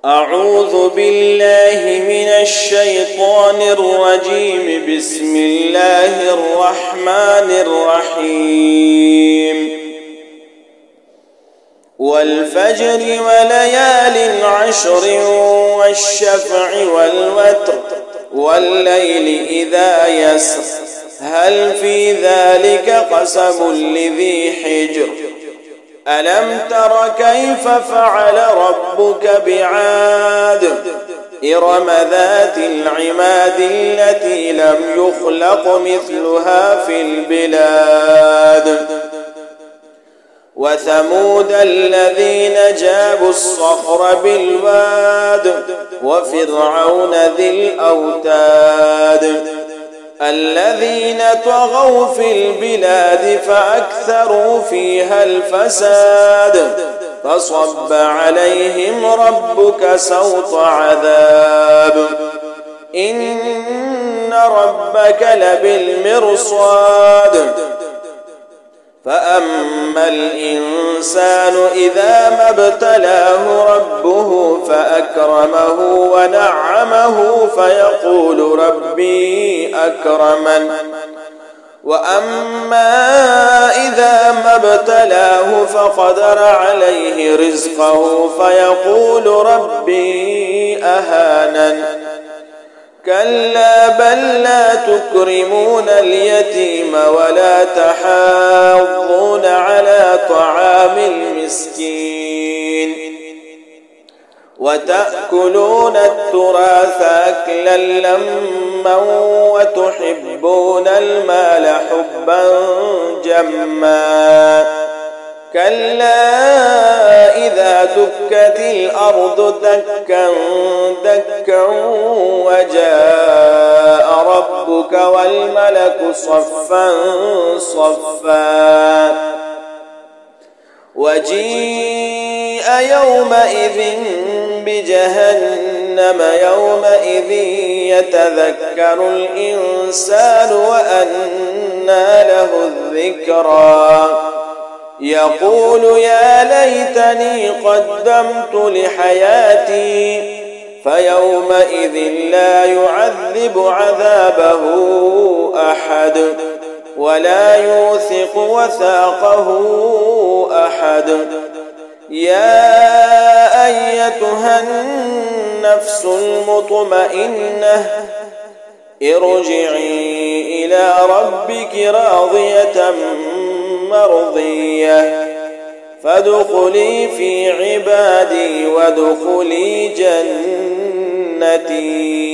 أعوذ بالله من الشيطان الرجيم. بسم الله الرحمن الرحيم. والفجر وليال عشر والشفع والوتر والليل إذا يسر هل في ذلك قسم لذي حجر ألم تر كيف فعل ربك بعاد إرم ذات العماد التي لم يخلق مثلها في البلاد وثمود الذين جابوا الصخر بالواد وفرعون ذي الأوتاد الذين طغوا في البلاد فأكثروا فيها الفساد فصب عليهم ربك سوط عذاب إن ربك لبالمرصاد فأما الإنسان إذا ما ابتلاه ربه فأكرمه ونعمه فيقول ربي أكرمن وأما إذا ما ابتلاه فقدر عليه رزقه فيقول ربي أهانن كلا بل لا تكرمون اليتيم ولا تحاضون على طعام المسكين وتأكلون التراث أكلا لما وتحبون المال حبا جما كلا إذا دكت الأرض دكا دكا وجاء ربك والملك صفا صفا وجيء يومئذ بجهنم يومئذ يتذكر الإنسان وأنى له الذكرى يقول يا ليتني قدمت لحياتي فيومئذ لا يعذب عذابه أحد ولا يوثق وثاقه أحد يا أيتها النفس المطمئنة ارجعي إلى ربك راضية مرضية فادخلي في عبادي وادخلي جنتي.